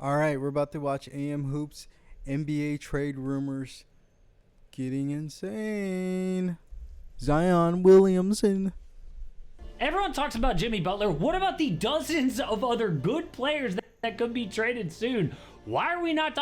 All right, we're about to watch AM Hoops NBA trade rumors getting insane. Zion Williamson. Everyone talks about Jimmy Butler. What about the dozens of other good players that could be traded soon? Why are we not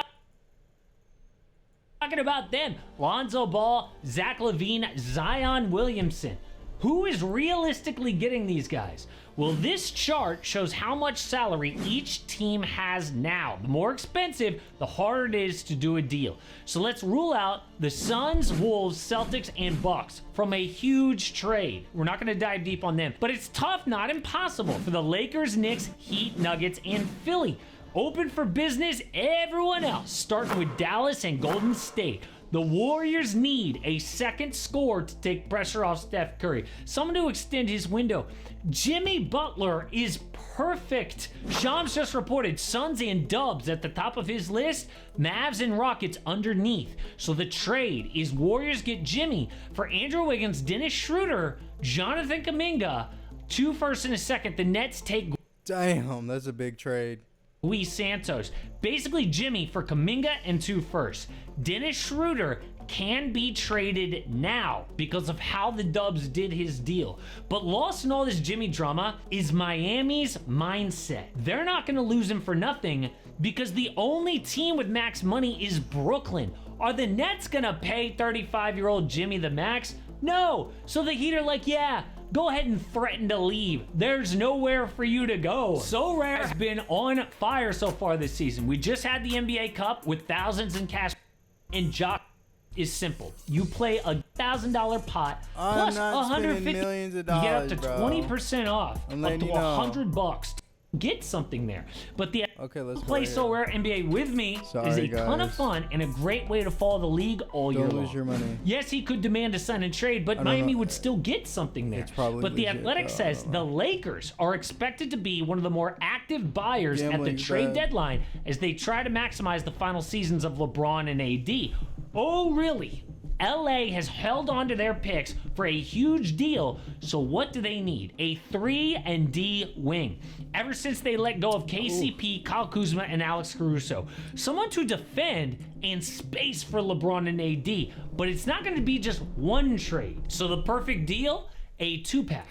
talking about them? Lonzo Ball, Zach LaVine, Zion Williamson. Who is realistically getting these guys? Well, this chart shows how much salary each team has now. The more expensive, the harder it is to do a deal. So let's rule out the Suns, Wolves, Celtics, and Bucks from a huge trade. We're not going to dive deep on them, but it's tough, not impossible, for the Lakers, Knicks, Heat, Nuggets, and Philly. Open for business, everyone else, starting with Dallas and Golden State. The Warriors need a second scorer to take pressure off Steph Curry, someone to extend his window. Jimmy Butler is perfect. Shams just reported Suns and Dubs at the top of his list, Mavs and Rockets underneath. So the trade is Warriors get Jimmy for Andrew Wiggins, Dennis Schroeder, Jonathan Kuminga, 2 firsts and a second. The Nets take Damn, that's a big trade. Luis Santos. Basically Jimmy for Kuminga and 2 firsts. Dennis Schroeder can be traded now because of how the Dubs did his deal. But lost in all this Jimmy drama is Miami's mindset. They're not going to lose him for nothing because the only team with max money is Brooklyn. Are the Nets going to pay 35-year-old Jimmy the max? No. So the Heat are like, yeah, go ahead and threaten to leave. There's nowhere for you to go. So Rare has been on fire so far this season. We just had the NBA Cup with thousands in cash, and Jock is simple. You play a $1,000 pot plus $150. Millions of You dollars, get up to bro. 20% off, I'm up letting to you know. $100. Get something there. But the Okay, let's play go So here. Rare NBA with me is Sorry, a ton of guys. fun and a great way to follow the league all year Don't long. lose your money. Yes, he could demand a sign and trade, but don't Miami know. would still get something there. It's probably But the legit, Athletic though. I says don't the Lakers are expected to be one of the more active buyers at the Gambling's trade bad. deadline as they try to maximize the final seasons of LeBron and AD. Oh, really? LA has held on to their picks for a huge deal, so what do they need? A 3-and-D wing. Ever since they let go of KCP, Kyle Kuzma, and Alex Caruso. Someone to defend and space for LeBron and AD, but it's not going to be just one trade. So the perfect deal? A 2-pack.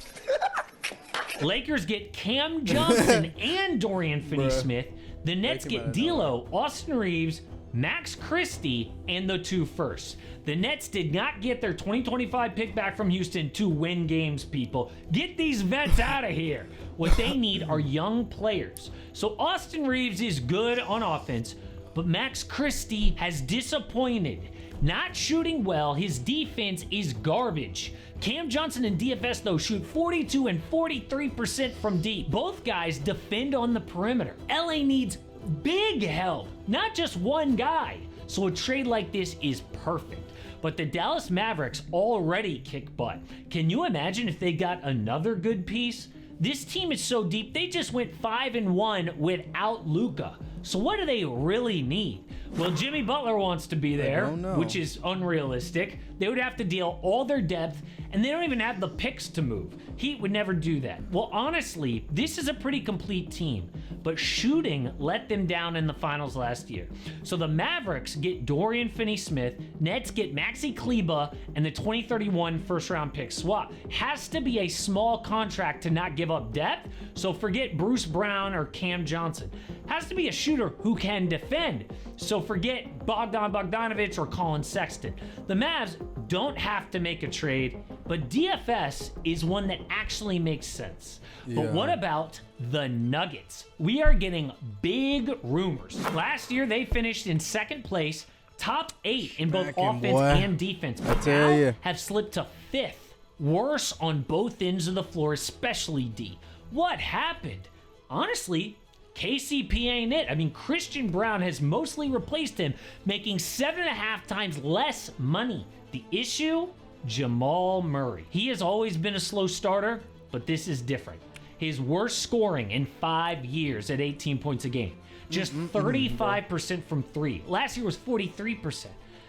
Lakers get Cam Johnson and Dorian Finney-Smith. The Nets Take him get out of D'Lo, Austin Reeves, Max Christie, and the 2 firsts. The Nets did not get their 2025 pick back from Houston to win games, people. Get these vets out of here. What they need are young players. So Austin Reeves is good on offense, but Max Christie has disappointed. Not shooting well, his defense is garbage. Cam Johnson and DFS, though, shoot 42 and 43% from deep. Both guys defend on the perimeter. LA needs big help, not just one guy. So a trade like this is perfect. But the Dallas Mavericks already kick butt. Can you imagine if they got another good piece? This team is so deep, they just went 5-1 without Luka. So what do they really need? Well, Jimmy Butler wants to be there, don't know. which is unrealistic. They would have to deal all their depth, and they don't even have the picks to move. Heat would never do that. Well, honestly, this is a pretty complete team, but shooting let them down in the finals last year. So the Mavericks get Dorian Finney-Smith, Nets get Maxi Kleber, and the 2031 first-round pick swap. Has to be a small contract to not give up depth, so forget Bruce Brown or Cam Johnson. Has to be a shooter who can defend, so forget Bogdan Bogdanovic or Colin Sexton. The Mavs don't have to make a trade, but DFS is one that actually makes sense. But Yeah. what about the Nuggets? We are getting big rumors. Last year, they finished in second place, top 8 in both Smacking, offense boy. and defense, but tell now ya. have slipped to 5th. Worse on both ends of the floor, especially D. What happened? Honestly, KCP ain't it. I mean, Christian Brown has mostly replaced him, making 7.5 times less money. The issue? Jamal Murray. He has always been a slow starter, but this is different. His worst scoring in 5 years at 18 points a game. Just 35% from 3. Last year was 43%.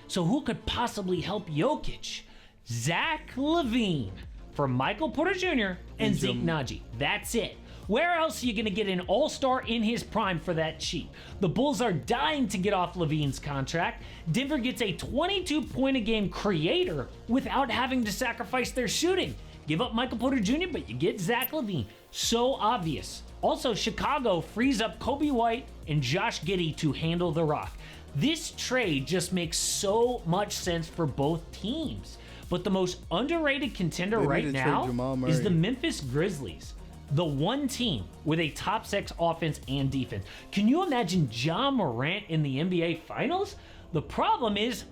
So who could possibly help Jokic? Zach LaVine from Michael Porter Jr. and Zeke Naji. That's it. Where else are you going to get an all-star in his prime for that cheap? The Bulls are dying to get off LaVine's contract. Denver gets a 22-point-a-game creator without having to sacrifice their shooting. Give up Michael Porter Jr., but you get Zach LaVine. So obvious. Also, Chicago frees up Kobe White and Josh Giddey to handle the rock. This trade just makes so much sense for both teams. But the most underrated contender right now is the Memphis Grizzlies. The one team with a top 6 offense and defense. Can you imagine Ja Morant in the NBA Finals? The problem is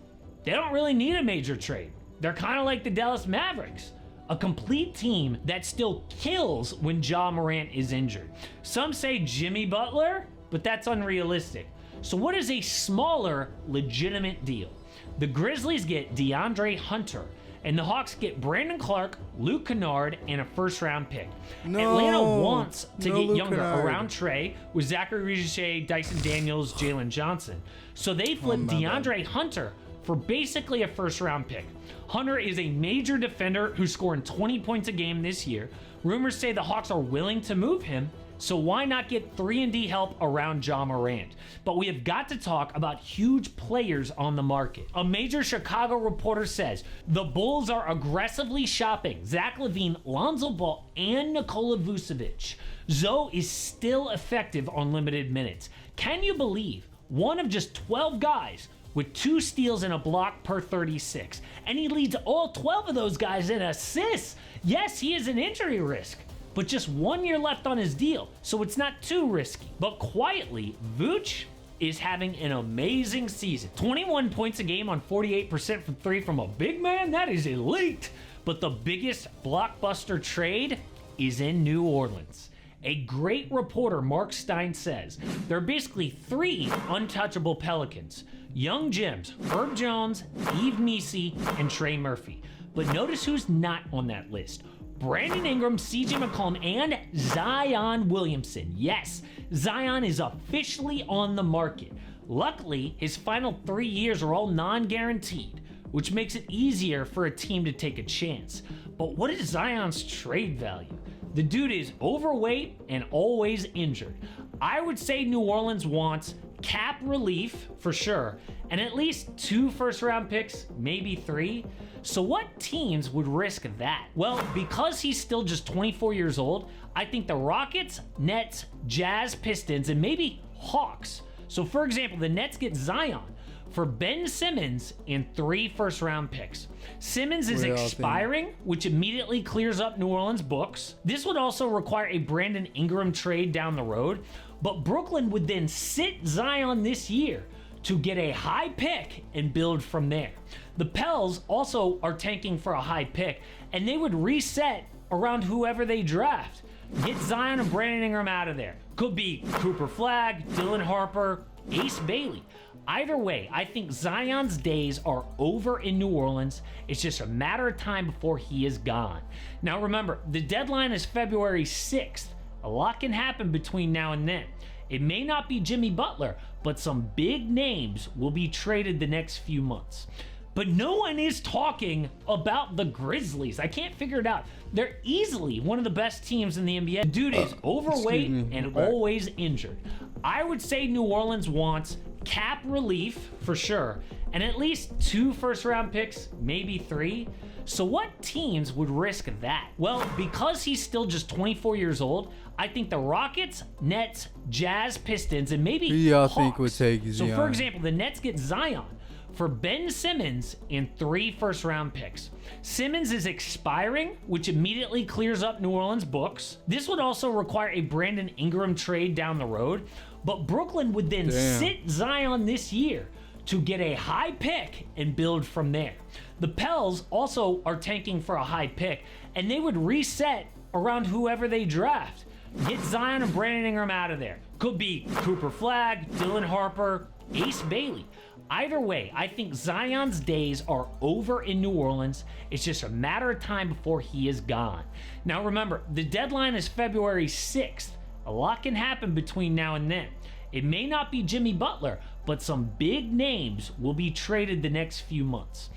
they don't really need a major trade. They're kind of like the Dallas Mavericks. A complete team that still kills when Ja Morant is injured. Some say Jimmy Butler, but that's unrealistic. So what is a smaller, legitimate deal? The Grizzlies get DeAndre Hunter, and the Hawks get Brandon Clark, Luke Kennard, and a first-round pick. Atlanta wants to get younger around Trey with Zachary Richer, Dyson Daniels, Jalen Johnson. So they flip DeAndre Hunter for basically a first-round pick. Hunter is a major defender who's scoring 20 points a game this year. Rumors say the Hawks are willing to move him, so why not get 3-and-D help around Ja Morant? But we have got to talk about huge players on the market. A major Chicago reporter says the Bulls are aggressively shopping Zach LaVine, Lonzo Ball, and Nikola Vucevic. Zoe is still effective on limited minutes. Can you believe one of just 12 guys with 2 steals and a block per 36? And he leads all 12 of those guys in assists. Yes, he is an injury risk, but just 1 year left on his deal, so it's not too risky. But quietly, Vooch is having an amazing season. 21 points a game on 48% from 3 from a big man, that is elite. But the biggest blockbuster trade is in New Orleans. A great reporter, Mark Stein, says there are basically 3 untouchable Pelicans. Young Gems, Herb Jones, Yves Missi, and Trey Murphy. But notice who's not on that list. Brandon Ingram, CJ McCollum, and Zion Williamson. Yes, Zion is officially on the market. Luckily, his final 3 years are all non-guaranteed, which makes it easier for a team to take a chance. But what is Zion's trade value? The dude is overweight and always injured. I would say New Orleans wants cap relief for sure, and at least 2 first-round picks, maybe 3. So what teams would risk that? Well, because he's still just 24 years old, I think the Rockets, Nets, Jazz, Pistons, and maybe Hawks. So for example, the Nets get Zion for Ben Simmons and 3 first-round picks. Simmons is expiring, which immediately clears up New Orleans' books. This would also require a Brandon Ingram trade down the road, but Brooklyn would then sit Zion this year to get a high pick and build from there. The Pels also are tanking for a high pick, and they would reset around whoever they draft. Get Zion and Brandon Ingram out of there. Could be Cooper Flagg, Dylan Harper, Ace Bailey. Either way, I think Zion's days are over in New Orleans. It's just a matter of time before he is gone. Now remember, the deadline is February 6th. A lot can happen between now and then. It may not be Jimmy Butler, but some big names will be traded the next few months. But no one is talking about the Grizzlies. I can't figure it out. They're easily one of the best teams in the NBA. The dude is overweight and always injured. I would say New Orleans wants cap relief for sure, and at least 2 first-round picks, maybe 3. So what teams would risk that? Well, because he's still just 24 years old, I think the Rockets, Nets, Jazz, Pistons, and maybe Who do y'all Hawks. think would take Zion? So for example, the Nets get Zion for Ben Simmons and 3 first-round picks. Simmons is expiring, which immediately clears up New Orleans' books. This would also require a Brandon Ingram trade down the road, but Brooklyn would then sit Zion this year to get a high pick and build from there. The Pels also are tanking for a high pick, and they would reset around whoever they draft. Get Zion and Brandon Ingram out of there. Could be Cooper Flagg, Dylan Harper, Ace Bailey. Either way, I think Zion's days are over in New Orleans. It's just a matter of time before he is gone. Now remember, the deadline is February 6th. A lot can happen between now and then. It may not be Jimmy Butler, but some big names will be traded the next few months.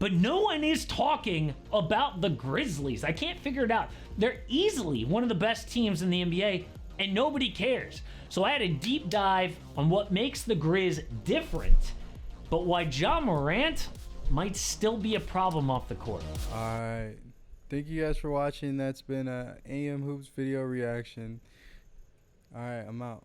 But no one is talking about the Grizzlies. I can't figure it out. They're easily one of the best teams in the NBA, and nobody cares. So I had a deep dive on what makes the Grizz different, but why Ja Morant might still be a problem off the court. Alright. Thank you guys for watching. That's been a AM Hoops video reaction. Alright, I'm out.